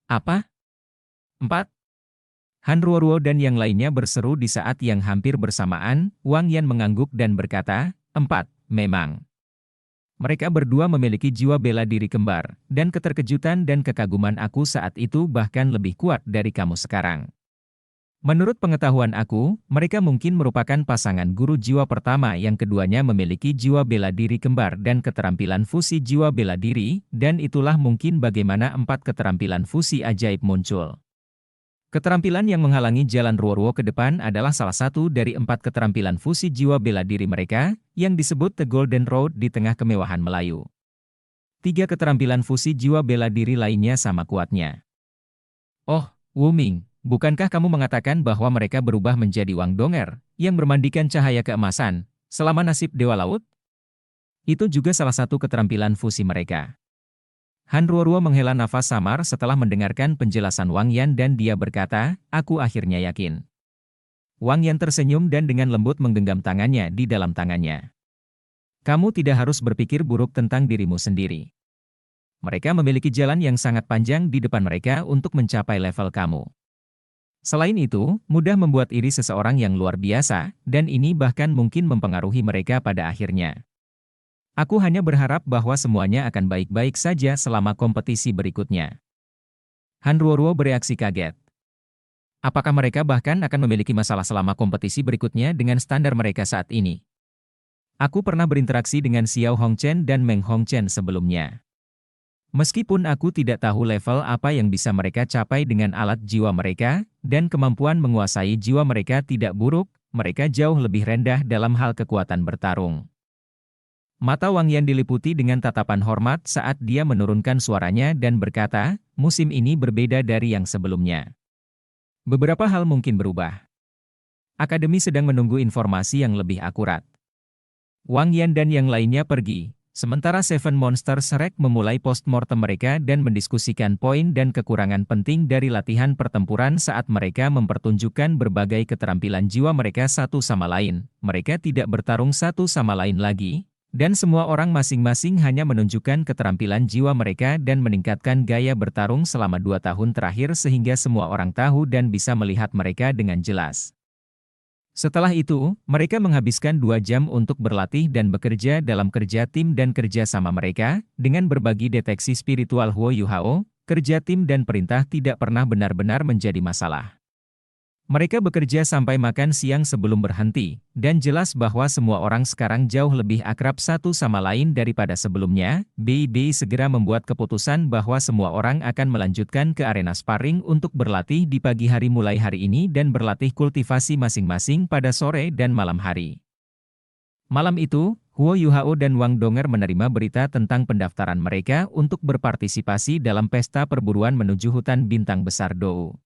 Apa? 4. Han Ruoruo dan yang lainnya berseru di saat yang hampir bersamaan. Wang Yan mengangguk dan berkata, 4, memang. Mereka berdua memiliki jiwa bela diri kembar, dan keterkejutan dan kekaguman aku saat itu bahkan lebih kuat dari kamu sekarang. Menurut pengetahuan aku, mereka mungkin merupakan pasangan guru jiwa pertama yang keduanya memiliki jiwa bela diri kembar dan keterampilan fusi jiwa bela diri, dan itulah mungkin bagaimana 4 keterampilan fusi ajaib muncul. Keterampilan yang menghalangi jalan Ruoruo ke depan adalah salah satu dari 4 keterampilan fusi jiwa bela diri mereka, yang disebut The Golden Road di tengah kemewahan Melayu. 3 keterampilan fusi jiwa bela diri lainnya sama kuatnya. Oh, Wu Ming, bukankah kamu mengatakan bahwa mereka berubah menjadi Wang Donger, yang bermandikan cahaya keemasan, selama nasib Dewa Laut? Itu juga salah satu keterampilan fusi mereka. Han Ruoruo menghela nafas samar setelah mendengarkan penjelasan Wang Yan dan dia berkata, aku akhirnya yakin. Wang Yan tersenyum dan dengan lembut menggenggam tangannya di dalam tangannya. Kamu tidak harus berpikir buruk tentang dirimu sendiri. Mereka memiliki jalan yang sangat panjang di depan mereka untuk mencapai level kamu. Selain itu, mudah membuat iri seseorang yang luar biasa, dan ini bahkan mungkin mempengaruhi mereka pada akhirnya. Aku hanya berharap bahwa semuanya akan baik-baik saja selama kompetisi berikutnya. Han Ruoruo bereaksi kaget. Apakah mereka bahkan akan memiliki masalah selama kompetisi berikutnya dengan standar mereka saat ini? Aku pernah berinteraksi dengan Xiao Hongchen dan Meng Hongchen sebelumnya. Meskipun aku tidak tahu level apa yang bisa mereka capai dengan alat jiwa mereka, dan kemampuan menguasai jiwa mereka tidak buruk, mereka jauh lebih rendah dalam hal kekuatan bertarung. Mata Wang Yan diliputi dengan tatapan hormat saat dia menurunkan suaranya dan berkata, musim ini berbeda dari yang sebelumnya. Beberapa hal mungkin berubah. Akademi sedang menunggu informasi yang lebih akurat. Wang Yan dan yang lainnya pergi, sementara Seven Monsters Rek memulai postmortem mereka dan mendiskusikan poin dan kekurangan penting dari latihan pertempuran saat mereka mempertunjukkan berbagai keterampilan jiwa mereka satu sama lain. Mereka tidak bertarung satu sama lain lagi, dan semua orang masing-masing hanya menunjukkan keterampilan jiwa mereka dan meningkatkan gaya bertarung selama 2 tahun terakhir sehingga semua orang tahu dan bisa melihat mereka dengan jelas. Setelah itu, mereka menghabiskan 2 jam untuk berlatih dan bekerja dalam kerja tim dan kerja sama mereka, dengan berbagi deteksi spiritual Huo Yuhao, kerja tim dan perintah tidak pernah benar-benar menjadi masalah. Mereka bekerja sampai makan siang sebelum berhenti, dan jelas bahwa semua orang sekarang jauh lebih akrab satu sama lain daripada sebelumnya. BIB segera membuat keputusan bahwa semua orang akan melanjutkan ke arena sparring untuk berlatih di pagi hari mulai hari ini dan berlatih kultivasi masing-masing pada sore dan malam hari. Malam itu, Huo Yuhao dan Wang Donger menerima berita tentang pendaftaran mereka untuk berpartisipasi dalam pesta perburuan menuju hutan bintang besar Dou.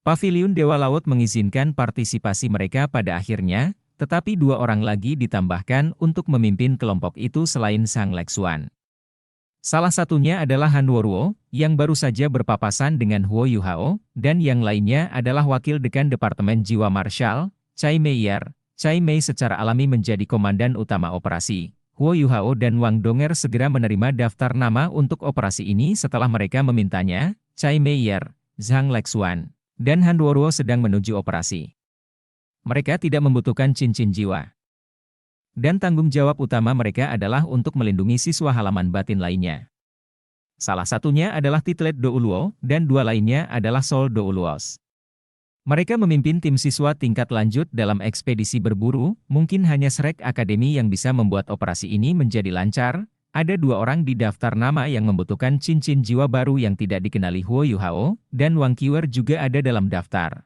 Paviliun Dewa Laut mengizinkan partisipasi mereka pada akhirnya, tetapi 2 orang lagi ditambahkan untuk memimpin kelompok itu selain Sang Lexuan. Salah satunya adalah Han Ruoruo, yang baru saja berpapasan dengan Huo Yuhao, dan yang lainnya adalah Wakil Dekan Departemen Jiwa Marshal, Cai Meier. Cai Mei secara alami menjadi komandan utama operasi. Huo Yuhao dan Wang Donger segera menerima daftar nama untuk operasi ini setelah mereka memintanya. Cai Meier, Zhang Lexuan, dan Han Ruoruo sedang menuju operasi. Mereka tidak membutuhkan cincin jiwa. Dan tanggung jawab utama mereka adalah untuk melindungi siswa halaman batin lainnya. Salah satunya adalah Titlet Douluo, dan 2 lainnya adalah Sol Douluos. Mereka memimpin tim siswa tingkat lanjut dalam ekspedisi berburu, mungkin hanya Shrek Academy yang bisa membuat operasi ini menjadi lancar. Ada 2 orang di daftar nama yang membutuhkan cincin jiwa baru yang tidak dikenali Huo Yuhao, dan Wang Qiwer juga ada dalam daftar.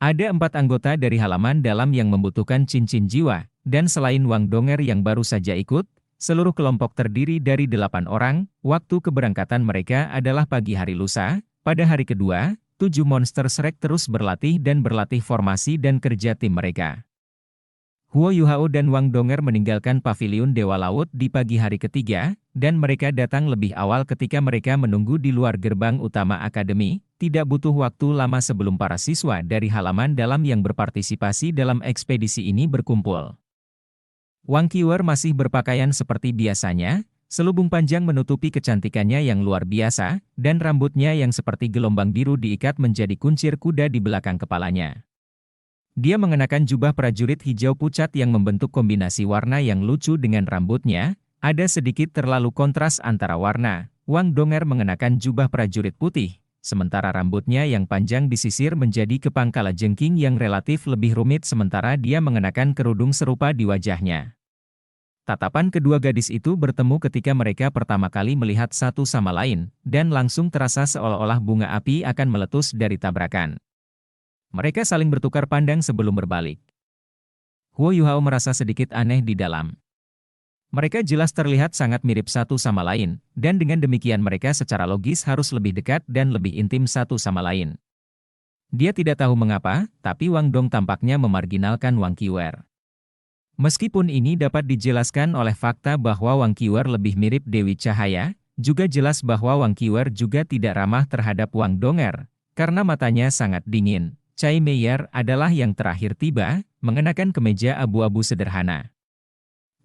Ada 4 anggota dari halaman dalam yang membutuhkan cincin jiwa, dan selain Wang Donger yang baru saja ikut, seluruh kelompok terdiri dari 8 orang. Waktu keberangkatan mereka adalah pagi hari lusa. Pada hari kedua, 7 monster Shrek terus berlatih dan berlatih formasi dan kerja tim mereka. Huo Yuhao dan Wang Donger meninggalkan Paviliun Dewa Laut di pagi hari ketiga, dan mereka datang lebih awal ketika mereka menunggu di luar gerbang utama akademi. Tidak butuh waktu lama sebelum para siswa dari halaman dalam yang berpartisipasi dalam ekspedisi ini berkumpul. Wang Qiwer masih berpakaian seperti biasanya, Selubung panjang menutupi kecantikannya yang luar biasa, dan rambutnya yang seperti gelombang biru diikat menjadi kuncir kuda di belakang kepalanya. Dia mengenakan jubah prajurit hijau pucat yang membentuk kombinasi warna yang lucu dengan rambutnya. Ada sedikit terlalu kontras antara warna. Wang Donger mengenakan jubah prajurit putih, sementara rambutnya yang panjang disisir menjadi kepang kalajengking yang relatif lebih rumit sementara dia mengenakan kerudung serupa di wajahnya. Tatapan kedua gadis itu bertemu ketika mereka pertama kali melihat satu sama lain, dan langsung terasa seolah-olah bunga api akan meletus dari tabrakan. Mereka saling bertukar pandang sebelum berbalik. Huo Yuhao merasa sedikit aneh di dalam. Mereka jelas terlihat sangat mirip satu sama lain, dan dengan demikian mereka secara logis harus lebih dekat dan lebih intim satu sama lain. Dia tidak tahu mengapa, tapi Wang Dong tampaknya memarginalkan Wang Qiwer. Meskipun ini dapat dijelaskan oleh fakta bahwa Wang Qiwer lebih mirip Dewi Cahaya, juga jelas bahwa Wang Qiwer juga tidak ramah terhadap Wang Donger, karena matanya sangat dingin. Chai Meier adalah yang terakhir tiba, mengenakan kemeja abu-abu sederhana.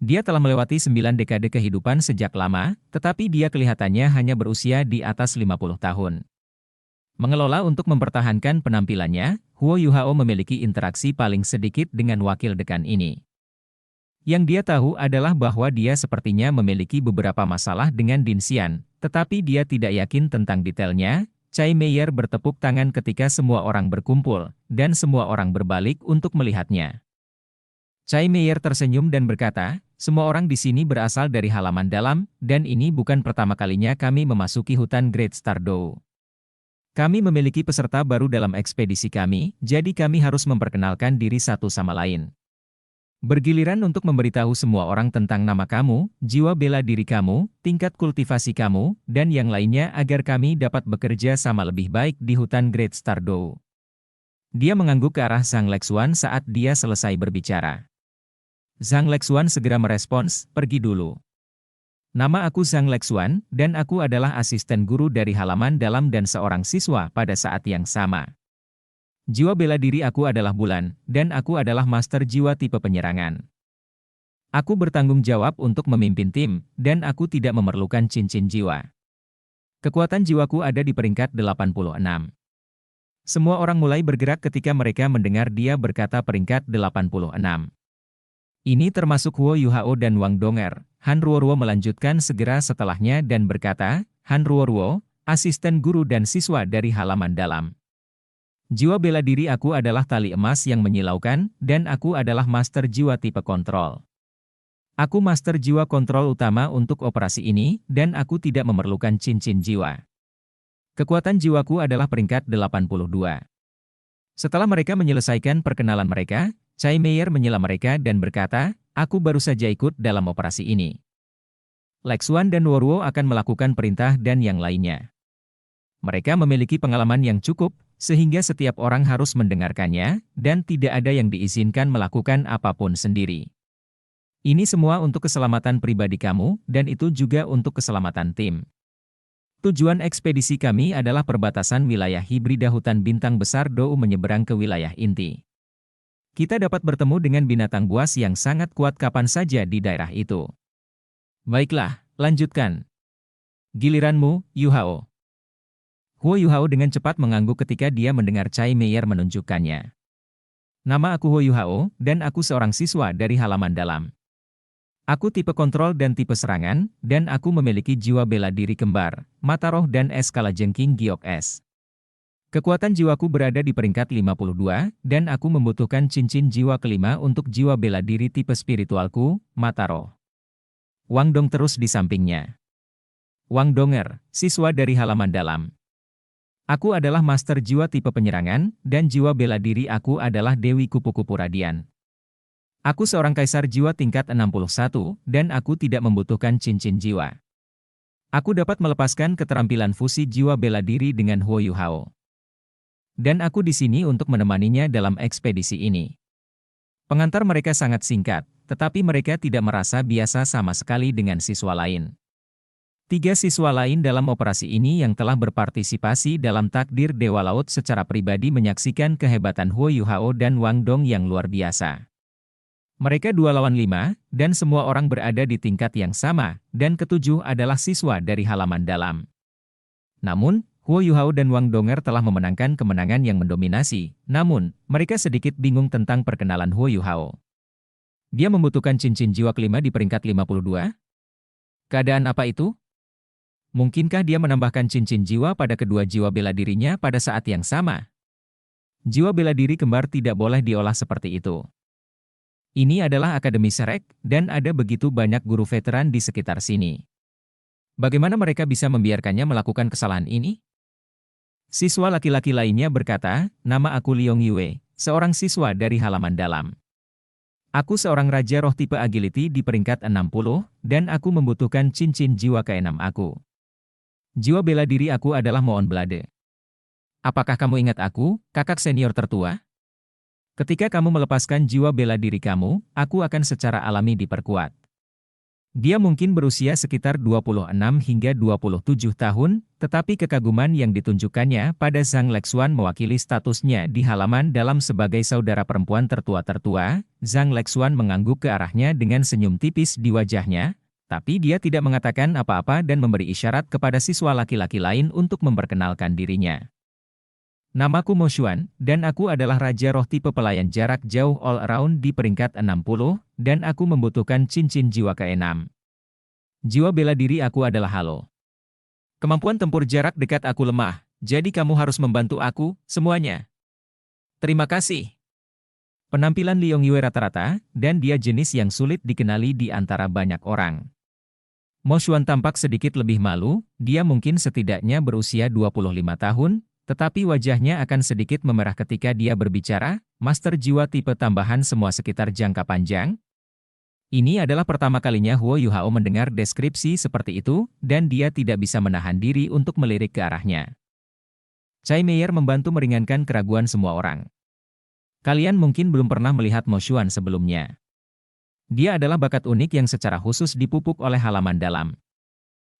Dia telah melewati 9 dekade kehidupan sejak lama, tetapi dia kelihatannya hanya berusia di atas 50 tahun. Mengelola untuk mempertahankan penampilannya, Huo Yuhao memiliki interaksi paling sedikit dengan wakil dekan ini. Yang dia tahu adalah bahwa dia sepertinya memiliki beberapa masalah dengan Din Xian, tetapi dia tidak yakin tentang detailnya. Chai Meier bertepuk tangan ketika semua orang berkumpul, dan semua orang berbalik untuk melihatnya. Chai Meier tersenyum dan berkata, semua orang di sini berasal dari halaman dalam, dan ini bukan pertama kalinya kami memasuki hutan Great Stardow. Kami memiliki peserta baru dalam ekspedisi kami, jadi kami harus memperkenalkan diri satu sama lain. Bergiliran untuk memberitahu semua orang tentang nama kamu, jiwa bela diri kamu, tingkat kultivasi kamu, dan yang lainnya agar kami dapat bekerja sama lebih baik di hutan Great Stardow. Dia mengangguk ke arah Zhang Lexuan saat dia selesai berbicara. Zhang Lexuan segera merespons, pergi dulu. Nama aku Zhang Lexuan, dan aku adalah asisten guru dari halaman dalam dan seorang siswa pada saat yang sama. Jiwa bela diri aku adalah bulan, dan aku adalah master jiwa tipe penyerangan. Aku bertanggung jawab untuk memimpin tim, dan aku tidak memerlukan cincin jiwa. Kekuatan jiwaku ada di peringkat 86. Semua orang mulai bergerak ketika mereka mendengar dia berkata peringkat 86. Ini termasuk Huo Yuhao dan Wang Donger. Han Ruoruo melanjutkan segera setelahnya dan berkata, Han Ruoruo, asisten guru dan siswa dari halaman dalam. Jiwa bela diri aku adalah tali emas yang menyilaukan, dan aku adalah master jiwa tipe kontrol. Aku master jiwa kontrol utama untuk operasi ini, dan aku tidak memerlukan cincin jiwa. Kekuatan jiwaku adalah peringkat 82. Setelah mereka menyelesaikan perkenalan mereka, Chai Meier menyela mereka dan berkata, aku baru saja ikut dalam operasi ini. Lexuan dan Woruo akan melakukan perintah dan yang lainnya. Mereka memiliki pengalaman yang cukup, sehingga setiap orang harus mendengarkannya, dan tidak ada yang diizinkan melakukan apapun sendiri. Ini semua untuk keselamatan pribadi kamu, dan itu juga untuk keselamatan tim. Tujuan ekspedisi kami adalah perbatasan wilayah hibrida hutan bintang besar Dou menyeberang ke wilayah inti. Kita dapat bertemu dengan binatang buas yang sangat kuat kapan saja di daerah itu. Baiklah, lanjutkan. Giliranmu, Yuhao. Huo Yuhao dengan cepat mengangguk ketika dia mendengar Chai Meier menunjukkannya. Nama aku Huo Yuhao, dan aku seorang siswa dari halaman dalam. Aku tipe kontrol dan tipe serangan, dan aku memiliki jiwa bela diri kembar, mata roh dan es kalajengking giok es. Kekuatan jiwaku berada di peringkat 52, dan aku membutuhkan cincin jiwa kelima untuk jiwa bela diri tipe spiritualku, mata roh. Wang Dong terus di sampingnya. Wang Donger, siswa dari halaman dalam. Aku adalah master jiwa tipe penyerangan, dan jiwa bela diri aku adalah Dewi Kupu-Kupu Radian. Aku seorang kaisar jiwa tingkat 61, dan aku tidak membutuhkan cincin jiwa. Aku dapat melepaskan keterampilan fusi jiwa bela diri dengan Huo Yuhao. Dan aku di sini untuk menemaninya dalam ekspedisi ini. Pengantar mereka sangat singkat, tetapi mereka tidak merasa biasa sama sekali dengan siswa lain. 3 siswa lain dalam operasi ini yang telah berpartisipasi dalam takdir Dewa Laut secara pribadi menyaksikan kehebatan Huo Yuhao dan Wang Dong yang luar biasa. Mereka 2 lawan 5, dan semua orang berada di tingkat yang sama, dan ketujuh adalah siswa dari halaman dalam. Namun, Huo Yuhao dan Wang Donger telah memenangkan kemenangan yang mendominasi, namun, mereka sedikit bingung tentang perkenalan Huo Yuhao. Dia membutuhkan cincin jiwa kelima di peringkat 52? Keadaan apa itu? Mungkinkah dia menambahkan cincin jiwa pada kedua jiwa bela dirinya pada saat yang sama? Jiwa bela diri kembar tidak boleh diolah seperti itu. Ini adalah Akademi Shrek, dan ada begitu banyak guru veteran di sekitar sini. Bagaimana mereka bisa membiarkannya melakukan kesalahan ini? Siswa laki-laki lainnya berkata, nama aku Liong Yue, seorang siswa dari halaman dalam. Aku seorang Raja Roh tipe Agility di peringkat 60, dan aku membutuhkan cincin jiwa ke-6 aku. Jiwa bela diri aku adalah Moon Blade. Apakah kamu ingat aku, kakak senior tertua? Ketika kamu melepaskan jiwa bela diri kamu, aku akan secara alami diperkuat. Dia mungkin berusia sekitar 26 hingga 27 tahun, tetapi kekaguman yang ditunjukkannya pada Zhang Lexuan mewakili statusnya di halaman dalam sebagai saudara perempuan tertua-tertua. Zhang Lexuan mengangguk ke arahnya dengan senyum tipis di wajahnya, tapi dia tidak mengatakan apa-apa dan memberi isyarat kepada siswa laki-laki lain untuk memperkenalkan dirinya. Namaku Mo Xuan, dan aku adalah Raja Roh tipe pelayan jarak jauh all around di peringkat 60, dan aku membutuhkan cincin jiwa ke-6. Jiwa bela diri aku adalah Halo. Kemampuan tempur jarak dekat aku lemah, jadi kamu harus membantu aku, semuanya. Terima kasih. Penampilan Liong Yue rata-rata, dan dia jenis yang sulit dikenali di antara banyak orang. Mo Xuan tampak sedikit lebih malu, dia mungkin setidaknya berusia 25 tahun, tetapi wajahnya akan sedikit memerah ketika dia berbicara, Master Jiwa tipe tambahan semua sekitar jangka panjang. Ini adalah pertama kalinya Huo Yuhao mendengar deskripsi seperti itu, dan dia tidak bisa menahan diri untuk melirik ke arahnya. Chai Meier membantu meringankan keraguan semua orang. Kalian mungkin belum pernah melihat Mo Xuan sebelumnya. Dia adalah bakat unik yang secara khusus dipupuk oleh halaman dalam.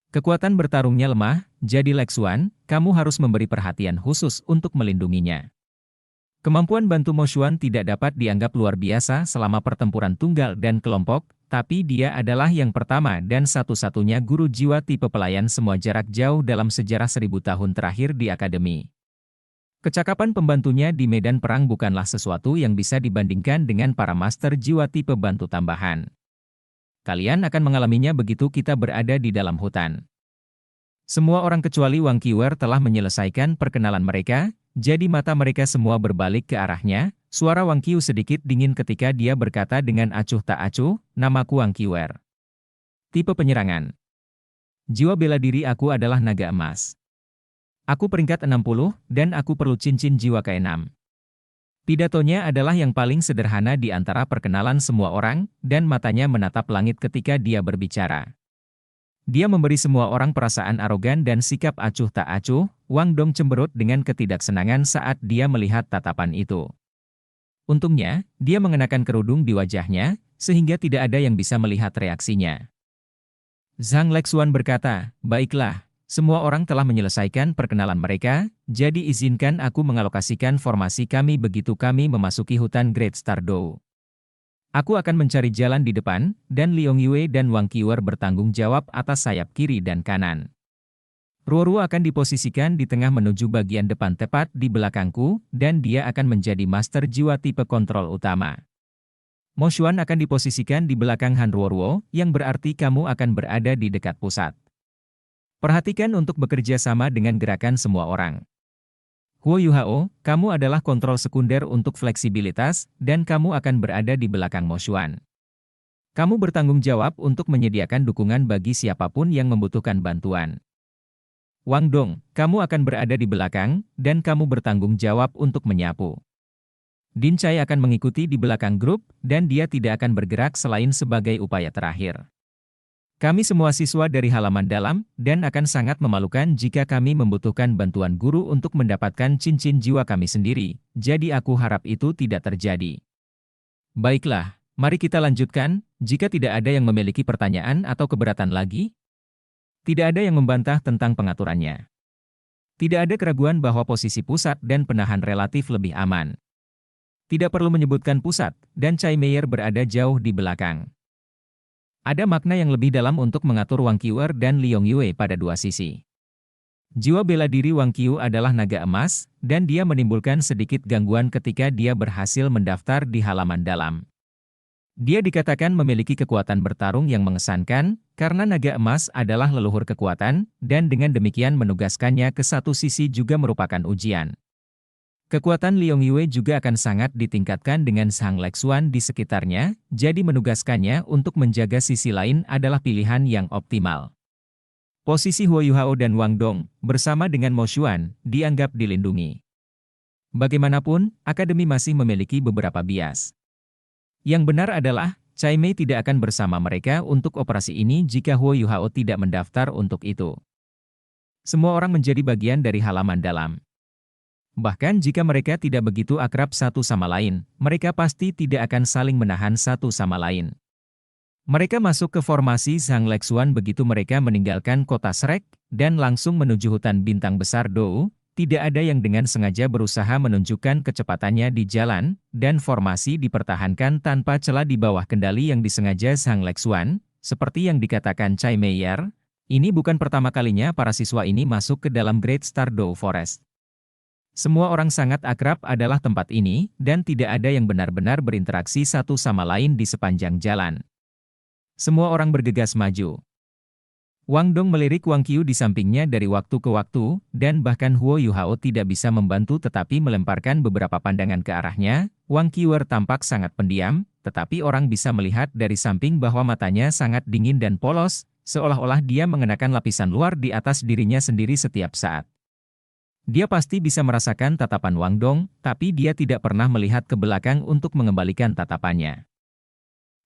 Kekuatan bertarungnya lemah, jadi Lexuan, kamu harus memberi perhatian khusus untuk melindunginya. Kemampuan bantu Mo Xuan tidak dapat dianggap luar biasa selama pertempuran tunggal dan kelompok, tapi dia adalah yang pertama dan satu-satunya guru jiwa tipe pelayan semua jarak jauh dalam sejarah 1000 tahun terakhir di Akademi. Kecakapan pembantunya di medan perang bukanlah sesuatu yang bisa dibandingkan dengan para master jiwa tipe bantu tambahan. Kalian akan mengalaminya begitu kita berada di dalam hutan. Semua orang kecuali Wang Qiwer telah menyelesaikan perkenalan mereka, jadi mata mereka semua berbalik ke arahnya. Suara Wang Qiu sedikit dingin ketika dia berkata dengan acuh tak acuh, namaku Wang Qiwer. Tipe penyerangan. Jiwa bela diri aku adalah naga emas. Aku peringkat 60, dan aku perlu cincin jiwa ke-6. Pidatonya adalah yang paling sederhana di antara perkenalan semua orang, dan matanya menatap langit ketika dia berbicara. Dia memberi semua orang perasaan arogan dan sikap acuh tak acuh. Wang Dong cemberut dengan ketidaksenangan saat dia melihat tatapan itu. Untungnya, dia mengenakan kerudung di wajahnya, sehingga tidak ada yang bisa melihat reaksinya. Zhang Lexuan berkata, baiklah. Semua orang telah menyelesaikan perkenalan mereka, jadi izinkan aku mengalokasikan formasi kami begitu kami memasuki hutan Great Stardow. Aku akan mencari jalan di depan, dan Liong Yue dan Wang Qiwer bertanggung jawab atas sayap kiri dan kanan. Ruoruo akan diposisikan di tengah menuju bagian depan tepat di belakangku, dan dia akan menjadi master jiwa tipe kontrol utama. Mo Xuan akan diposisikan di belakang Han Ruoruo, yang berarti kamu akan berada di dekat pusat. Perhatikan untuk bekerja sama dengan gerakan semua orang. Huo Yuhao, kamu adalah kontrol sekunder untuk fleksibilitas, dan kamu akan berada di belakang Mo Xuan. Kamu bertanggung jawab untuk menyediakan dukungan bagi siapapun yang membutuhkan bantuan. Wang Dong, kamu akan berada di belakang, dan kamu bertanggung jawab untuk menyapu. Din Chai akan mengikuti di belakang grup, dan dia tidak akan bergerak selain sebagai upaya terakhir. Kami semua siswa dari halaman dalam, dan akan sangat memalukan jika kami membutuhkan bantuan guru untuk mendapatkan cincin jiwa kami sendiri, jadi aku harap itu tidak terjadi. Baiklah, mari kita lanjutkan, jika tidak ada yang memiliki pertanyaan atau keberatan lagi. Tidak ada yang membantah tentang pengaturannya. Tidak ada keraguan bahwa posisi pusat dan penahan relatif lebih aman. Tidak perlu menyebutkan pusat, dan Chai Meier berada jauh di belakang. Ada makna yang lebih dalam untuk mengatur Wang Qiuer dan Liong Yue pada dua sisi. Jiwa bela diri Wang Qiu adalah naga emas, dan dia menimbulkan sedikit gangguan ketika dia berhasil mendaftar di halaman dalam. Dia dikatakan memiliki kekuatan bertarung yang mengesankan, karena naga emas adalah leluhur kekuatan, dan dengan demikian menugaskannya ke satu sisi juga merupakan ujian. Kekuatan Liong Yue juga akan sangat ditingkatkan dengan Sang Lexuan di sekitarnya, jadi menugaskannya untuk menjaga sisi lain adalah pilihan yang optimal. Posisi Huo Yuhao dan Wang Dong, bersama dengan Mo Xuan, dianggap dilindungi. Bagaimanapun, Akademi masih memiliki beberapa bias. Yang benar adalah, Chai Mei tidak akan bersama mereka untuk operasi ini jika Huo Yuhao tidak mendaftar untuk itu. Semua orang menjadi bagian dari halaman dalam. Bahkan jika mereka tidak begitu akrab satu sama lain, mereka pasti tidak akan saling menahan satu sama lain. Mereka masuk ke formasi Sang Lexuan begitu mereka meninggalkan kota Shrek, dan langsung menuju hutan bintang besar Dou. Tidak ada yang dengan sengaja berusaha menunjukkan kecepatannya di jalan, dan formasi dipertahankan tanpa celah di bawah kendali yang disengaja Sang Lexuan, seperti yang dikatakan Chai Meier. Ini bukan pertama kalinya para siswa ini masuk ke dalam Great Star Dou Forest. Semua orang sangat akrab adalah tempat ini, dan tidak ada yang benar-benar berinteraksi satu sama lain di sepanjang jalan. Semua orang bergegas maju. Wang Dong melirik Wang Qiu di sampingnya dari waktu ke waktu, dan bahkan Huo Yuhao tidak bisa membantu tetapi melemparkan beberapa pandangan ke arahnya. Wang Qiuer tampak sangat pendiam, tetapi orang bisa melihat dari samping bahwa matanya sangat dingin dan polos, seolah-olah dia mengenakan lapisan luar di atas dirinya sendiri setiap saat. Dia pasti bisa merasakan tatapan Wang Dong, tapi dia tidak pernah melihat ke belakang untuk mengembalikan tatapannya.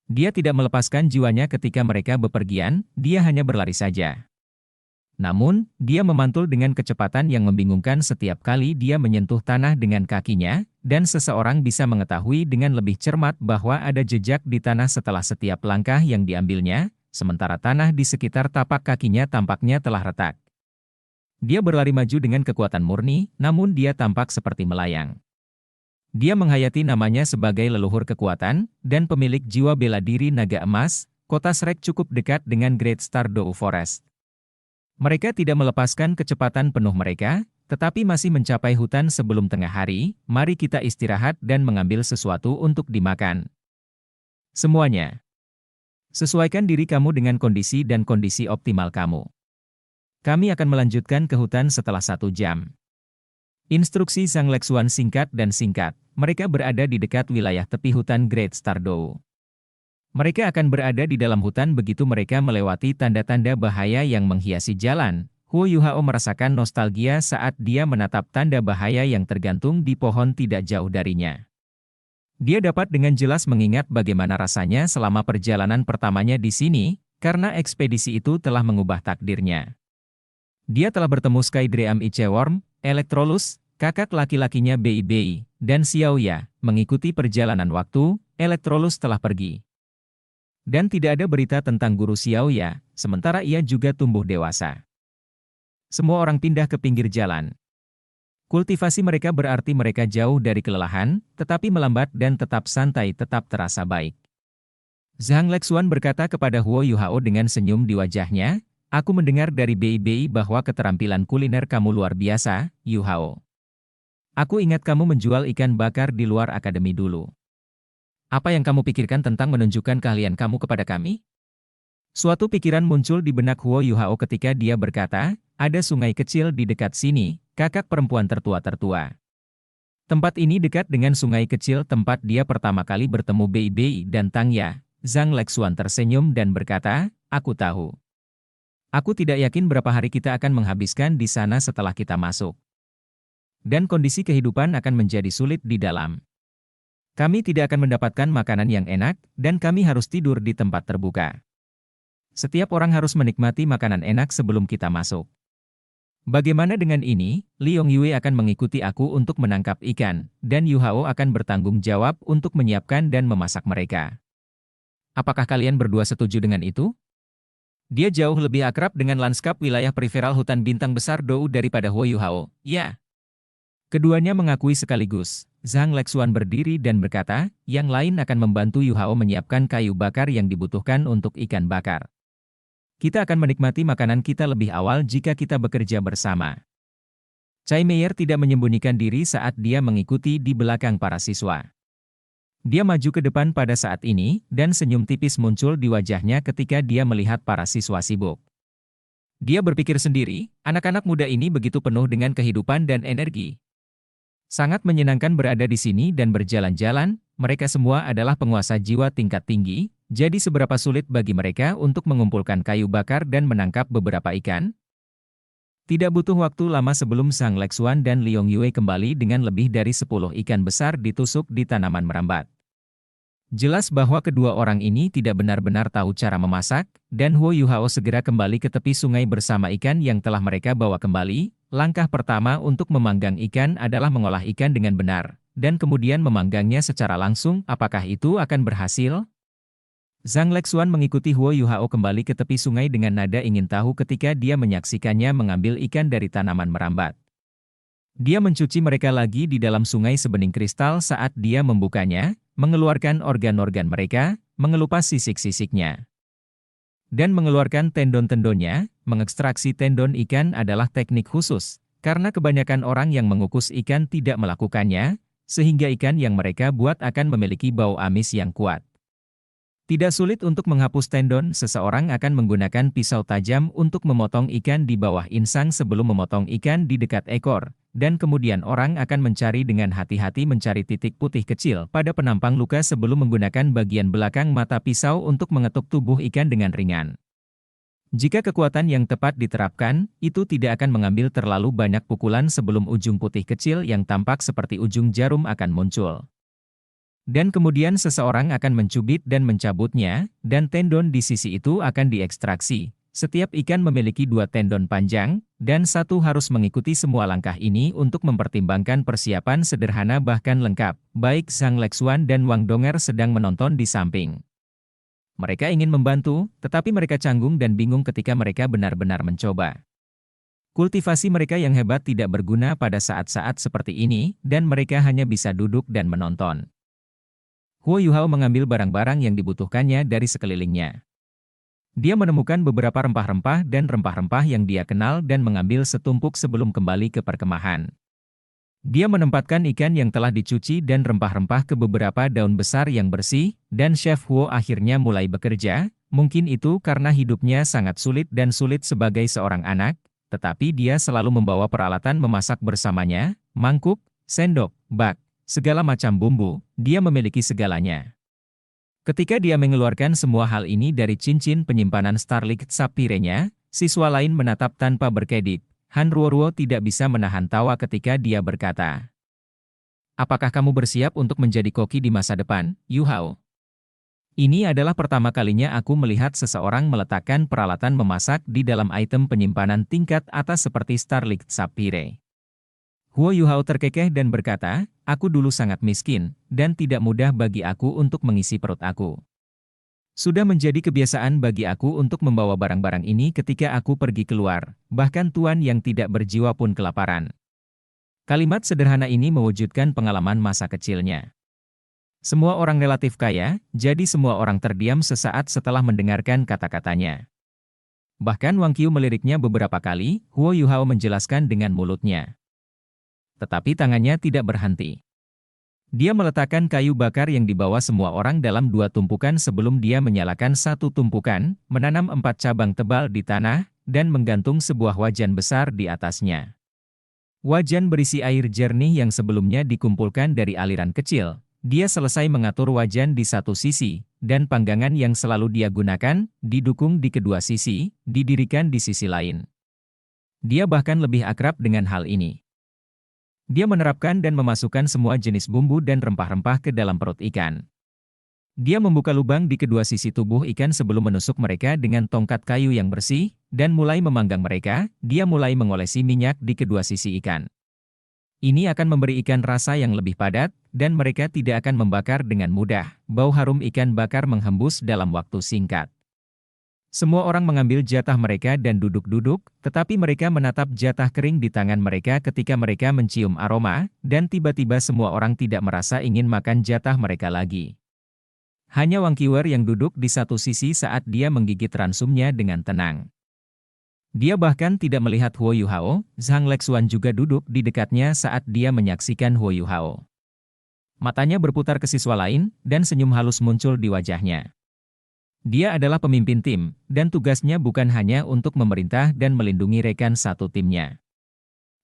Dia tidak melepaskan jiwanya ketika mereka bepergian, dia hanya berlari saja. Namun, dia memantul dengan kecepatan yang membingungkan setiap kali dia menyentuh tanah dengan kakinya, dan seseorang bisa mengetahui dengan lebih cermat bahwa ada jejak di tanah setelah setiap langkah yang diambilnya, sementara tanah di sekitar tapak kakinya tampaknya telah retak. Dia berlari maju dengan kekuatan murni, namun dia tampak seperti melayang. Dia menghayati namanya sebagai leluhur kekuatan, dan pemilik jiwa bela diri naga emas. Kota Shrek cukup dekat dengan Great Star Dou Forest. Mereka tidak melepaskan kecepatan penuh mereka, tetapi masih mencapai hutan sebelum tengah hari. Mari kita istirahat dan mengambil sesuatu untuk dimakan. Semuanya. Sesuaikan diri kamu dengan kondisi dan kondisi optimal kamu. Kami akan melanjutkan ke hutan setelah 1 jam. Instruksi Sang Lexuan singkat dan singkat. Mereka berada di dekat wilayah tepi hutan Great Star Dou. Mereka akan berada di dalam hutan begitu mereka melewati tanda-tanda bahaya yang menghiasi jalan. Huo Yuhao merasakan nostalgia saat dia menatap tanda bahaya yang tergantung di pohon tidak jauh darinya. Dia dapat dengan jelas mengingat bagaimana rasanya selama perjalanan pertamanya di sini, karena ekspedisi itu telah mengubah takdirnya. Dia telah bertemu Skydream Iceworm, Electrolus, kakak laki-lakinya Bei Bei, dan Xiaoya. Mengikuti perjalanan waktu, Electrolus telah pergi. Dan tidak ada berita tentang guru Xiaoya, sementara ia juga tumbuh dewasa. Semua orang pindah ke pinggir jalan. Kultivasi mereka berarti mereka jauh dari kelelahan, tetapi melambat dan tetap santai tetap terasa baik. Zhang Lexuan berkata kepada Huo Yuhao dengan senyum di wajahnya, "Aku mendengar dari Bei Bei bahwa keterampilan kuliner kamu luar biasa, Yuhao. Aku ingat kamu menjual ikan bakar di luar akademi dulu. Apa yang kamu pikirkan tentang menunjukkan keahlian kamu kepada kami?" Suatu pikiran muncul di benak Huo Yuhao ketika dia berkata, "Ada sungai kecil di dekat sini, kakak perempuan tertua-tertua. Tempat ini dekat dengan sungai kecil tempat dia pertama kali bertemu Bei Bei dan Tang Ya." Zhang Lexuan tersenyum dan berkata, "Aku tahu. Aku tidak yakin berapa hari kita akan menghabiskan di sana setelah kita masuk. Dan kondisi kehidupan akan menjadi sulit di dalam. Kami tidak akan mendapatkan makanan yang enak, dan kami harus tidur di tempat terbuka. Setiap orang harus menikmati makanan enak sebelum kita masuk. Bagaimana dengan ini? Liong Yue akan mengikuti aku untuk menangkap ikan, dan Yuhao akan bertanggung jawab untuk menyiapkan dan memasak mereka. Apakah kalian berdua setuju dengan itu?" Dia jauh lebih akrab dengan lanskap wilayah periferal hutan bintang besar Dou daripada Huo Yuhao. "Ya." Keduanya mengakui sekaligus. Zhang Lexuan berdiri dan berkata, yang lain akan membantu Yu Hao menyiapkan kayu bakar yang dibutuhkan untuk ikan bakar. Kita akan menikmati makanan kita lebih awal jika kita bekerja bersama. Chai Meier tidak menyembunyikan diri saat dia mengikuti di belakang para siswa. Dia maju ke depan pada saat ini, dan senyum tipis muncul di wajahnya ketika dia melihat para siswa sibuk. Dia berpikir sendiri, anak-anak muda ini begitu penuh dengan kehidupan dan energi. Sangat menyenangkan berada di sini dan berjalan-jalan, mereka semua adalah penguasa jiwa tingkat tinggi, jadi seberapa sulit bagi mereka untuk mengumpulkan kayu bakar dan menangkap beberapa ikan? Tidak butuh waktu lama sebelum Zhang Lexuan dan Liong Yue kembali dengan lebih dari 10 ikan besar ditusuk di tanaman merambat. Jelas bahwa kedua orang ini tidak benar-benar tahu cara memasak, dan Huo Yuhao segera kembali ke tepi sungai bersama ikan yang telah mereka bawa kembali. Langkah pertama untuk memanggang ikan adalah mengolah ikan dengan benar, dan kemudian memanggangnya secara langsung. Apakah itu akan berhasil? Zhang Lexuan mengikuti Huo Yuhao kembali ke tepi sungai dengan nada ingin tahu ketika dia menyaksikannya mengambil ikan dari tanaman merambat. Dia mencuci mereka lagi di dalam sungai sebening kristal saat dia membukanya, mengeluarkan organ-organ mereka, mengelupas sisik-sisiknya, dan mengeluarkan tendon-tendonnya. Mengekstraksi tendon ikan adalah teknik khusus, karena kebanyakan orang yang mengukus ikan tidak melakukannya, sehingga ikan yang mereka buat akan memiliki bau amis yang kuat. Tidak sulit untuk menghapus tendon, seseorang akan menggunakan pisau tajam untuk memotong ikan di bawah insang sebelum memotong ikan di dekat ekor, dan kemudian orang akan mencari dengan hati-hati mencari titik putih kecil pada penampang luka sebelum menggunakan bagian belakang mata pisau untuk mengetuk tubuh ikan dengan ringan. Jika kekuatan yang tepat diterapkan, itu tidak akan mengambil terlalu banyak pukulan sebelum ujung putih kecil yang tampak seperti ujung jarum akan muncul. Dan kemudian seseorang akan mencubit dan mencabutnya, dan tendon di sisi itu akan diekstraksi. Setiap ikan memiliki 2 tendon panjang, dan satu harus mengikuti semua langkah ini untuk mempertimbangkan persiapan sederhana bahkan lengkap. Baik Zhang Lexuan dan Wang Donger sedang menonton di samping. Mereka ingin membantu, tetapi mereka canggung dan bingung ketika mereka benar-benar mencoba. Kultivasi mereka yang hebat tidak berguna pada saat-saat seperti ini, dan mereka hanya bisa duduk dan menonton. Huo Yuhao mengambil barang-barang yang dibutuhkannya dari sekelilingnya. Dia menemukan beberapa rempah-rempah dan rempah-rempah yang dia kenal dan mengambil setumpuk sebelum kembali ke perkemahan. Dia menempatkan ikan yang telah dicuci dan rempah-rempah ke beberapa daun besar yang bersih, dan Chef Huo akhirnya mulai bekerja. Mungkin itu karena hidupnya sangat sulit dan sulit sebagai seorang anak, tetapi dia selalu membawa peralatan memasak bersamanya, mangkuk, sendok, bak, segala macam bumbu, dia memiliki segalanya. Ketika dia mengeluarkan semua hal ini dari cincin penyimpanan Starlight Sapphire-nya, siswa lain menatap tanpa berkedip. Han Ruoruo tidak bisa menahan tawa ketika dia berkata, "Apakah kamu bersiap untuk menjadi koki di masa depan, Yu Hao?" Ini adalah pertama kalinya aku melihat seseorang meletakkan peralatan memasak di dalam item penyimpanan tingkat atas seperti Starlight Sapphire. Huo Yuhao terkekeh dan berkata, "Aku dulu sangat miskin, dan tidak mudah bagi aku untuk mengisi perut aku. Sudah menjadi kebiasaan bagi aku untuk membawa barang-barang ini ketika aku pergi keluar, bahkan tuan yang tidak berjiwa pun kelaparan." Kalimat sederhana ini mewujudkan pengalaman masa kecilnya. Semua orang relatif kaya, jadi semua orang terdiam sesaat setelah mendengarkan kata-katanya. Bahkan Wang Qiu meliriknya beberapa kali. Huo Yuhao menjelaskan dengan mulutnya. Tetapi tangannya tidak berhenti. Dia meletakkan kayu bakar yang dibawa semua orang dalam 2 tumpukan sebelum dia menyalakan 1 tumpukan, menanam 4 cabang tebal di tanah, dan menggantung sebuah wajan besar di atasnya. Wajan berisi air jernih yang sebelumnya dikumpulkan dari aliran kecil. Dia selesai mengatur wajan di satu sisi, dan panggangan yang selalu dia gunakan, didukung di kedua sisi, didirikan di sisi lain. Dia bahkan lebih akrab dengan hal ini. Dia menerapkan dan memasukkan semua jenis bumbu dan rempah-rempah ke dalam perut ikan. Dia membuka lubang di kedua sisi tubuh ikan sebelum menusuk mereka dengan tongkat kayu yang bersih, dan mulai memanggang mereka. Dia mulai mengolesi minyak di kedua sisi ikan. Ini akan memberi ikan rasa yang lebih padat, dan mereka tidak akan membakar dengan mudah. Bau harum ikan bakar menghembus dalam waktu singkat. Semua orang mengambil jatah mereka dan duduk-duduk, tetapi mereka menatap jatah kering di tangan mereka ketika mereka mencium aroma, dan tiba-tiba semua orang tidak merasa ingin makan jatah mereka lagi. Hanya Wang Qiwer yang duduk di satu sisi saat dia menggigit ransumnya dengan tenang. Dia bahkan tidak melihat Huo Yuhao. Zhang Lexuan juga duduk di dekatnya saat dia menyaksikan Huo Yuhao. Matanya berputar ke siswa lain, dan senyum halus muncul di wajahnya. Dia adalah pemimpin tim, dan tugasnya bukan hanya untuk memerintah dan melindungi rekan satu timnya.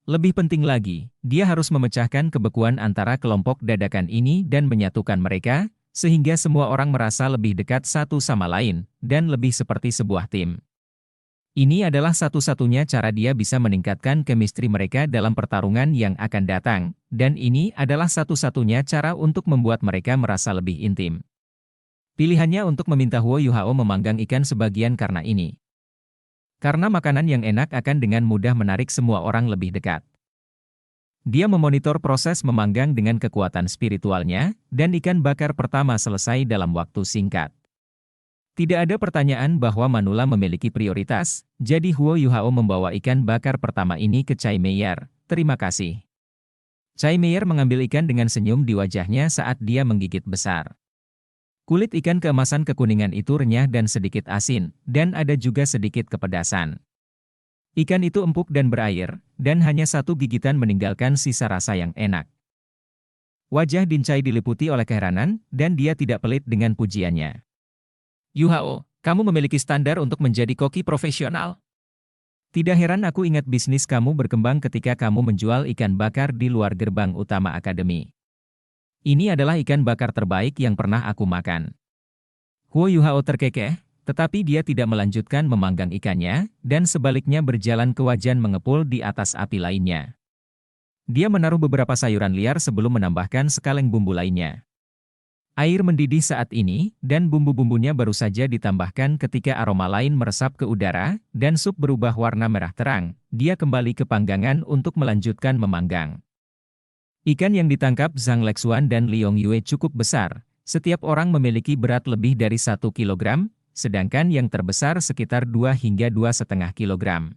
Lebih penting lagi, dia harus memecahkan kebekuan antara kelompok dadakan ini dan menyatukan mereka, sehingga semua orang merasa lebih dekat satu sama lain, dan lebih seperti sebuah tim. Ini adalah satu-satunya cara dia bisa meningkatkan chemistry mereka dalam pertarungan yang akan datang, dan ini adalah satu-satunya cara untuk membuat mereka merasa lebih intim. Pilihannya untuk meminta Huo Yuhao memanggang ikan sebagian karena ini. Karena makanan yang enak akan dengan mudah menarik semua orang lebih dekat. Dia memonitor proses memanggang dengan kekuatan spiritualnya, dan ikan bakar pertama selesai dalam waktu singkat. Tidak ada pertanyaan bahwa Manula memiliki prioritas, jadi Huo Yuhao membawa ikan bakar pertama ini ke Chai Meier. Terima kasih. Chai Meier mengambil ikan dengan senyum di wajahnya saat dia menggigit besar. Kulit ikan keemasan kekuningan itu renyah dan sedikit asin, dan ada juga sedikit kepedasan. Ikan itu empuk dan berair, dan hanya satu gigitan meninggalkan sisa rasa yang enak. Wajah Din Chai diliputi oleh keheranan, dan dia tidak pelit dengan pujiannya. Yuhao, kamu memiliki standar untuk menjadi koki profesional. Tidak heran aku ingat bisnis kamu berkembang ketika kamu menjual ikan bakar di luar gerbang utama akademi. Ini adalah ikan bakar terbaik yang pernah aku makan. Huo Yuhao terkekeh, tetapi dia tidak melanjutkan memanggang ikannya, dan sebaliknya berjalan ke wajan mengepul di atas api lainnya. Dia menaruh beberapa sayuran liar sebelum menambahkan sekaleng bumbu lainnya. Air mendidih saat ini, dan bumbu-bumbunya baru saja ditambahkan ketika aroma lain meresap ke udara, dan sup berubah warna merah terang. Dia kembali ke panggangan untuk melanjutkan memanggang. Ikan yang ditangkap Zhang Lexuan dan Liong Yue cukup besar. Setiap orang memiliki berat lebih dari 1 kilogram, sedangkan yang terbesar sekitar 2 hingga 2,5 kilogram.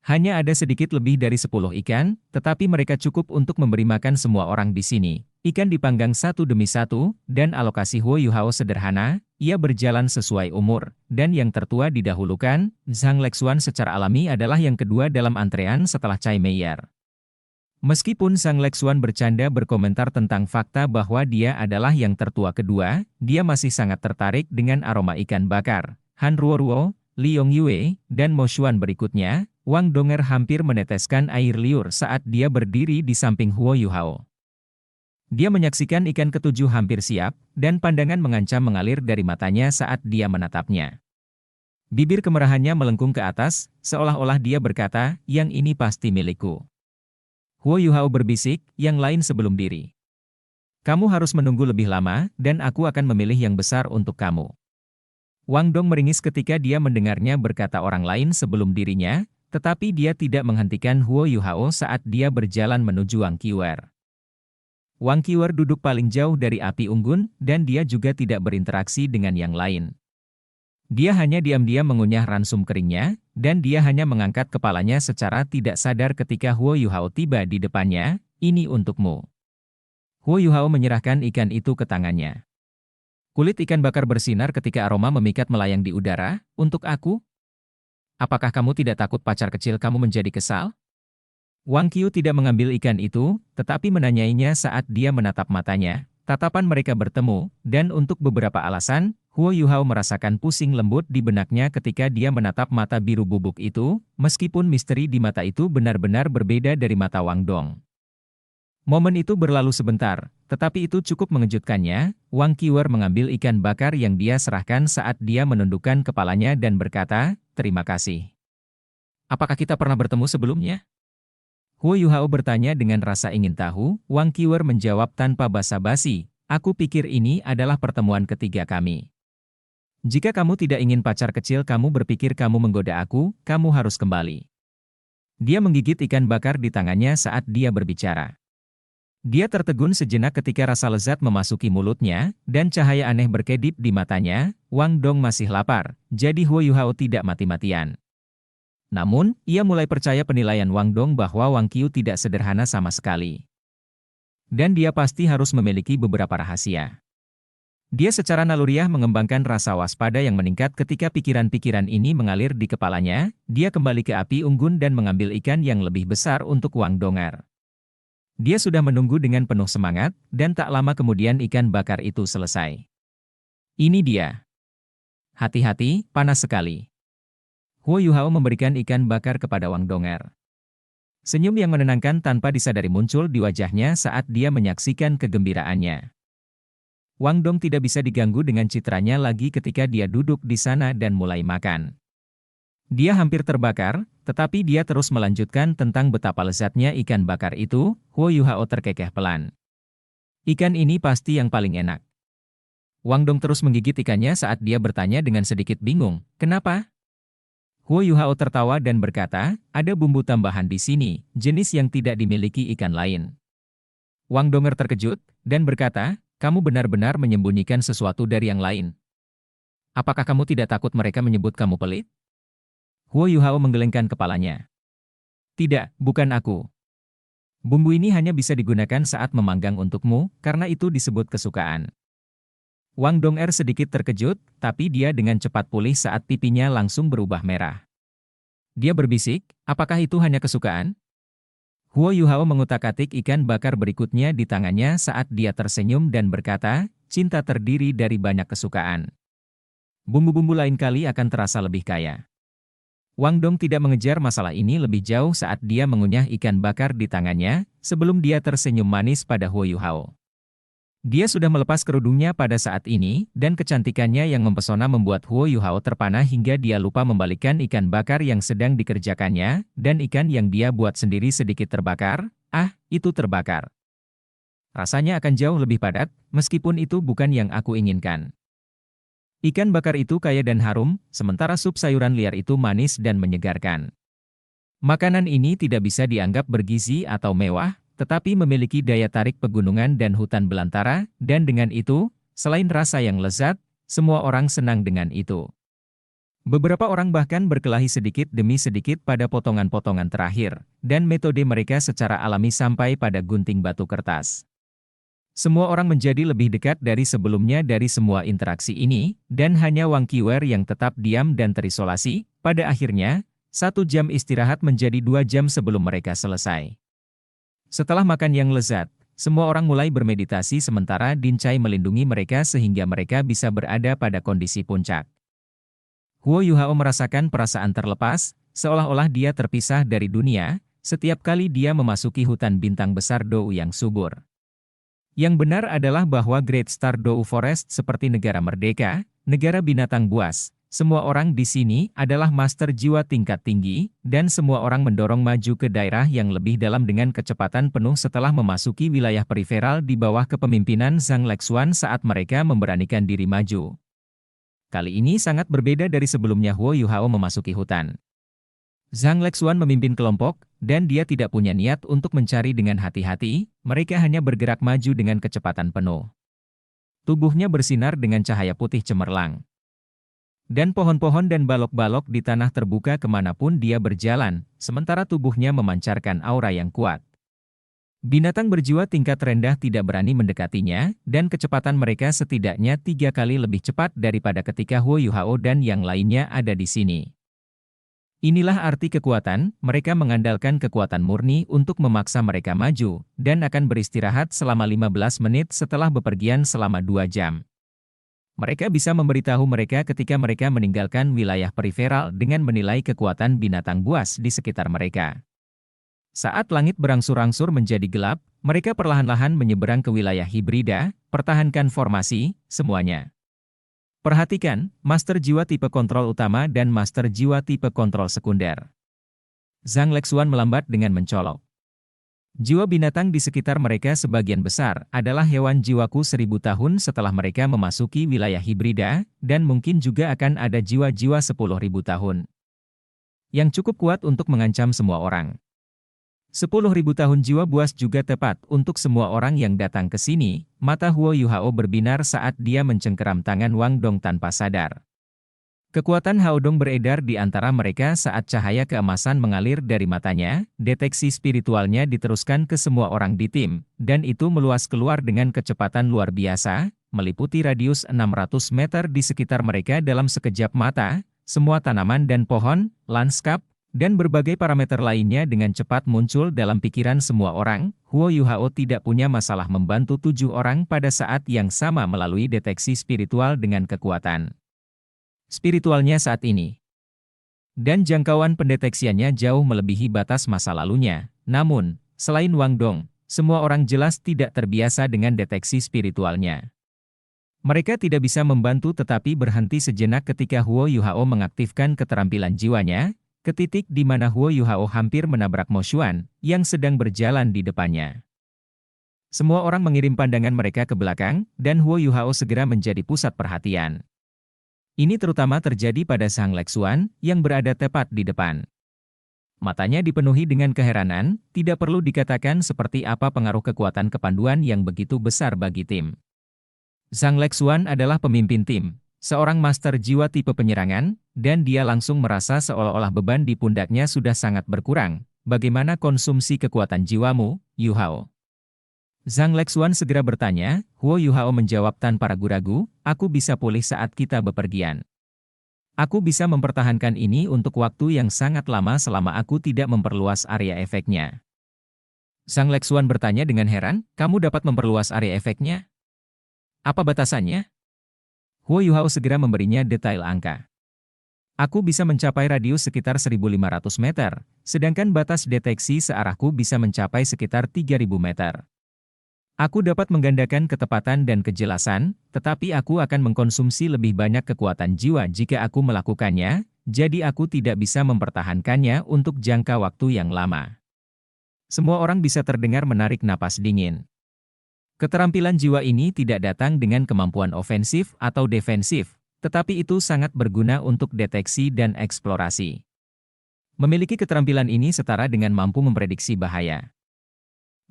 Hanya ada sedikit lebih dari 10 ikan, tetapi mereka cukup untuk memberi makan semua orang di sini. Ikan dipanggang satu demi satu, dan alokasi Huo Yuhao sederhana, ia berjalan sesuai umur, dan yang tertua didahulukan. Zhang Lexuan secara alami adalah yang kedua dalam antrean setelah Chai Meier. Meskipun Zhang Lexuan bercanda berkomentar tentang fakta bahwa dia adalah yang tertua kedua, dia masih sangat tertarik dengan aroma ikan bakar. Han Ruoruo, Liong Yue, dan Mo Xuan berikutnya. Wang Donger hampir meneteskan air liur saat dia berdiri di samping Huo Yuhao. Dia menyaksikan ikan ketujuh hampir siap, dan pandangan mengancam mengalir dari matanya saat dia menatapnya. Bibir kemerahannya melengkung ke atas, seolah-olah dia berkata, "Yang ini pasti milikku." Huo Yuhao berbisik, "Yang lain sebelum diri. Kamu harus menunggu lebih lama, dan aku akan memilih yang besar untuk kamu." Wang Dong meringis ketika dia mendengarnya berkata orang lain sebelum dirinya, tetapi dia tidak menghentikan Huo Yuhao saat dia berjalan menuju Wang Qiwer. Wang Qiwer duduk paling jauh dari api unggun, dan dia juga tidak berinteraksi dengan yang lain. Dia hanya diam-diam mengunyah ransum keringnya, dan dia hanya mengangkat kepalanya secara tidak sadar ketika Huo Yuhao tiba di depannya. "Ini untukmu." Huo Yuhao menyerahkan ikan itu ke tangannya. Kulit ikan bakar bersinar ketika aroma memikat melayang di udara. "Untuk aku? Apakah kamu tidak takut pacar kecil kamu menjadi kesal?" Wang Qiu tidak mengambil ikan itu, tetapi menanyainya saat dia menatap matanya. Tatapan mereka bertemu, dan untuk beberapa alasan, Huo Yuhao merasakan pusing lembut di benaknya ketika dia menatap mata biru bubuk itu, meskipun misteri di mata itu benar-benar berbeda dari mata Wang Dong. Momen itu berlalu sebentar, tetapi itu cukup mengejutkannya. Wang Qiwer mengambil ikan bakar yang dia serahkan saat dia menundukkan kepalanya dan berkata, "Terima kasih. Apakah kita pernah bertemu sebelumnya?" Huo Yuhao bertanya dengan rasa ingin tahu. Wang Qiwer menjawab tanpa basa-basi, "Aku pikir ini adalah pertemuan ketiga kami. Jika kamu tidak ingin pacar kecil kamu berpikir kamu menggoda aku, kamu harus kembali." Dia menggigit ikan bakar di tangannya saat dia berbicara. Dia tertegun sejenak ketika rasa lezat memasuki mulutnya, dan cahaya aneh berkedip di matanya. Wang Dong masih lapar, jadi Huo Yuhao tidak mati-matian. Namun, ia mulai percaya penilaian Wang Dong bahwa Wang Qiu tidak sederhana sama sekali. Dan dia pasti harus memiliki beberapa rahasia. Dia secara naluriah mengembangkan rasa waspada yang meningkat ketika pikiran-pikiran ini mengalir di kepalanya. Dia kembali ke api unggun dan mengambil ikan yang lebih besar untuk Wang Donger. Dia sudah menunggu dengan penuh semangat, dan tak lama kemudian ikan bakar itu selesai. Ini dia. Hati-hati, panas sekali. Huo Yuhao memberikan ikan bakar kepada Wang Donger. Senyum yang menenangkan tanpa disadari muncul di wajahnya saat dia menyaksikan kegembiraannya. Wang Dong tidak bisa diganggu dengan citranya lagi ketika dia duduk di sana dan mulai makan. Dia hampir terbakar, tetapi dia terus melanjutkan tentang betapa lezatnya ikan bakar itu. Huo Yuhao terkekeh pelan. Ikan ini pasti yang paling enak. Wang Dong terus menggigit ikannya saat dia bertanya dengan sedikit bingung, kenapa? Huo Yuhao tertawa dan berkata, ada bumbu tambahan di sini, jenis yang tidak dimiliki ikan lain. Wang Donger terkejut, dan berkata, kamu benar-benar menyembunyikan sesuatu dari yang lain. Apakah kamu tidak takut mereka menyebut kamu pelit? Huo Yuhao menggelengkan kepalanya. Tidak, bukan aku. Bumbu ini hanya bisa digunakan saat memanggang untukmu, karena itu disebut kesukaan. Wang Donger sedikit terkejut, tapi dia dengan cepat pulih saat pipinya langsung berubah merah. Dia berbisik, apakah itu hanya kesukaan? Huo Yuhao mengutak-atik ikan bakar berikutnya di tangannya saat dia tersenyum dan berkata, cinta terdiri dari banyak kesukaan. Bumbu-bumbu lain kali akan terasa lebih kaya. Wang Dong tidak mengejar masalah ini lebih jauh saat dia mengunyah ikan bakar di tangannya, sebelum dia tersenyum manis pada Huo Yuhao. Dia sudah melepas kerudungnya pada saat ini, dan kecantikannya yang mempesona membuat Huo Yuhao terpana hingga dia lupa membalikkan ikan bakar yang sedang dikerjakannya, dan ikan yang dia buat sendiri sedikit terbakar. Ah, itu terbakar. Rasanya akan jauh lebih padat, meskipun itu bukan yang aku inginkan. Ikan bakar itu kaya dan harum, sementara sup sayuran liar itu manis dan menyegarkan. Makanan ini tidak bisa dianggap bergizi atau mewah, tetapi memiliki daya tarik pegunungan dan hutan belantara, dan dengan itu, selain rasa yang lezat, semua orang senang dengan itu. Beberapa orang bahkan berkelahi sedikit demi sedikit pada potongan-potongan terakhir, dan metode mereka secara alami sampai pada gunting batu kertas. Semua orang menjadi lebih dekat dari sebelumnya dari semua interaksi ini, dan hanya Wang Qiwer yang tetap diam dan terisolasi. Pada akhirnya, 1 jam istirahat menjadi 2 jam sebelum mereka selesai. Setelah makan yang lezat, semua orang mulai bermeditasi sementara Din Cai melindungi mereka sehingga mereka bisa berada pada kondisi puncak. Huo Yuhao merasakan perasaan terlepas, seolah-olah dia terpisah dari dunia, setiap kali dia memasuki hutan bintang besar Dou yang subur. Yang benar adalah bahwa Great Star Dou Forest seperti negara merdeka, negara binatang buas, semua orang di sini adalah master jiwa tingkat tinggi, dan semua orang mendorong maju ke daerah yang lebih dalam dengan kecepatan penuh setelah memasuki wilayah periferal di bawah kepemimpinan Zhang Lexuan saat mereka memberanikan diri maju. Kali ini sangat berbeda dari sebelumnya Huo Yuhao memasuki hutan. Zhang Lexuan memimpin kelompok, dan dia tidak punya niat untuk mencari dengan hati-hati, mereka hanya bergerak maju dengan kecepatan penuh. Tubuhnya bersinar dengan cahaya putih cemerlang. Dan pohon-pohon dan balok-balok di tanah terbuka kemanapun dia berjalan, sementara tubuhnya memancarkan aura yang kuat. Binatang berjiwa tingkat rendah tidak berani mendekatinya, dan kecepatan mereka setidaknya 3 kali lebih cepat daripada ketika Huo Yuhao dan yang lainnya ada di sini. Inilah arti kekuatan, mereka mengandalkan kekuatan murni untuk memaksa mereka maju, dan akan beristirahat selama 15 menit setelah bepergian selama 2 jam. Mereka bisa memberitahu mereka ketika mereka meninggalkan wilayah periferal dengan menilai kekuatan binatang buas di sekitar mereka. Saat langit berangsur-angsur menjadi gelap, mereka perlahan-lahan menyeberang ke wilayah hibrida, pertahankan formasi, semuanya. Perhatikan, master jiwa tipe kontrol utama dan master jiwa tipe kontrol sekunder. Zhang Lexuan melambat dengan mencolok. Jiwa binatang di sekitar mereka sebagian besar adalah hewan jiwaku 1000 tahun setelah mereka memasuki wilayah hibrida, dan mungkin juga akan ada jiwa-jiwa 10.000 tahun. Yang cukup kuat untuk mengancam semua orang. 10.000 tahun jiwa buas juga tepat untuk semua orang yang datang ke sini. Mata Huo Yuhao berbinar saat dia mencengkeram tangan Wang Dong tanpa sadar. Kekuatan Haodong beredar di antara mereka saat cahaya keemasan mengalir dari matanya, deteksi spiritualnya diteruskan ke semua orang di tim, dan itu meluas keluar dengan kecepatan luar biasa, meliputi radius 600 meter di sekitar mereka dalam sekejap mata, semua tanaman dan pohon, lanskap, dan berbagai parameter lainnya dengan cepat muncul dalam pikiran semua orang. Huo Yuhao tidak punya masalah membantu 7 orang pada saat yang sama melalui deteksi spiritual dengan kekuatan spiritualnya saat ini. Dan jangkauan pendeteksiannya jauh melebihi batas masa lalunya. Namun, selain Wang Dong, semua orang jelas tidak terbiasa dengan deteksi spiritualnya. Mereka tidak bisa membantu tetapi berhenti sejenak ketika Huo Yuhao mengaktifkan keterampilan jiwanya, ke titik di mana Huo Yuhao hampir menabrak Mo Xuan, yang sedang berjalan di depannya. Semua orang mengirim pandangan mereka ke belakang, dan Huo Yuhao segera menjadi pusat perhatian. Ini terutama terjadi pada Sang Lexuan, yang berada tepat di depan. Matanya dipenuhi dengan keheranan, tidak perlu dikatakan seperti apa pengaruh kekuatan kepanduan yang begitu besar bagi tim. Sang Lexuan adalah pemimpin tim, seorang master jiwa tipe penyerangan, dan dia langsung merasa seolah-olah beban di pundaknya sudah sangat berkurang. Bagaimana konsumsi kekuatan jiwamu, Yuhao? Zhang Lexuan segera bertanya. Huo Yuhao menjawab tanpa ragu-ragu, aku bisa pulih saat kita bepergian. Aku bisa mempertahankan ini untuk waktu yang sangat lama selama aku tidak memperluas area efeknya. Zhang Lexuan bertanya dengan heran, kamu dapat memperluas area efeknya? Apa batasannya? Huo Yuhao segera memberinya detail angka. Aku bisa mencapai radius sekitar 1.500 meter, sedangkan batas deteksi searahku bisa mencapai sekitar 3.000 meter. Aku dapat menggandakan ketepatan dan kejelasan, tetapi aku akan mengkonsumsi lebih banyak kekuatan jiwa jika aku melakukannya, jadi aku tidak bisa mempertahankannya untuk jangka waktu yang lama. Semua orang bisa terdengar menarik napas dingin. Keterampilan jiwa ini tidak datang dengan kemampuan ofensif atau defensif, tetapi itu sangat berguna untuk deteksi dan eksplorasi. Memiliki keterampilan ini setara dengan mampu memprediksi bahaya.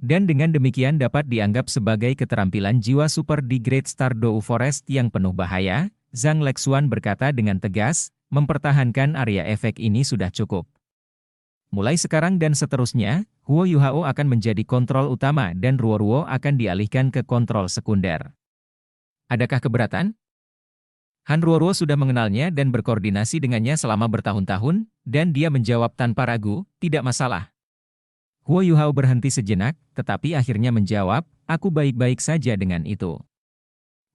Dan dengan demikian dapat dianggap sebagai keterampilan jiwa super di Great Stardew Forest yang penuh bahaya. Zhang Lexuan berkata dengan tegas, mempertahankan area efek ini sudah cukup. Mulai sekarang dan seterusnya, Huo Yuhao akan menjadi kontrol utama dan Ruo-Ruo akan dialihkan ke kontrol sekunder. Adakah keberatan? Han Ruo-Ruo sudah mengenalnya dan berkoordinasi dengannya selama bertahun-tahun, dan dia menjawab tanpa ragu, tidak masalah. Huo Yuhao berhenti sejenak, tetapi akhirnya menjawab, aku baik-baik saja dengan itu.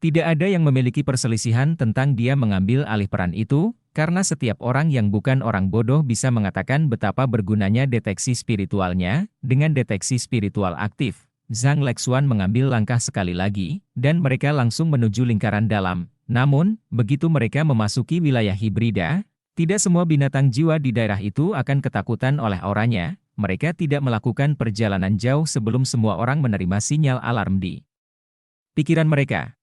Tidak ada yang memiliki perselisihan tentang dia mengambil alih peran itu, karena setiap orang yang bukan orang bodoh bisa mengatakan betapa bergunanya deteksi spiritualnya. Dengan deteksi spiritual aktif, Zhang Lexuan mengambil langkah sekali lagi, dan mereka langsung menuju lingkaran dalam. Namun, begitu mereka memasuki wilayah hibrida, tidak semua binatang jiwa di daerah itu akan ketakutan oleh auranya. Mereka tidak melakukan perjalanan jauh sebelum semua orang menerima sinyal alarm di pikiran mereka.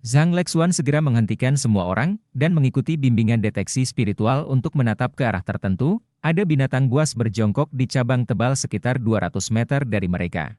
Zhang Lexuan segera menghentikan semua orang, dan mengikuti bimbingan deteksi spiritual untuk menatap ke arah tertentu. Ada binatang buas berjongkok di cabang tebal sekitar 200 meter dari mereka.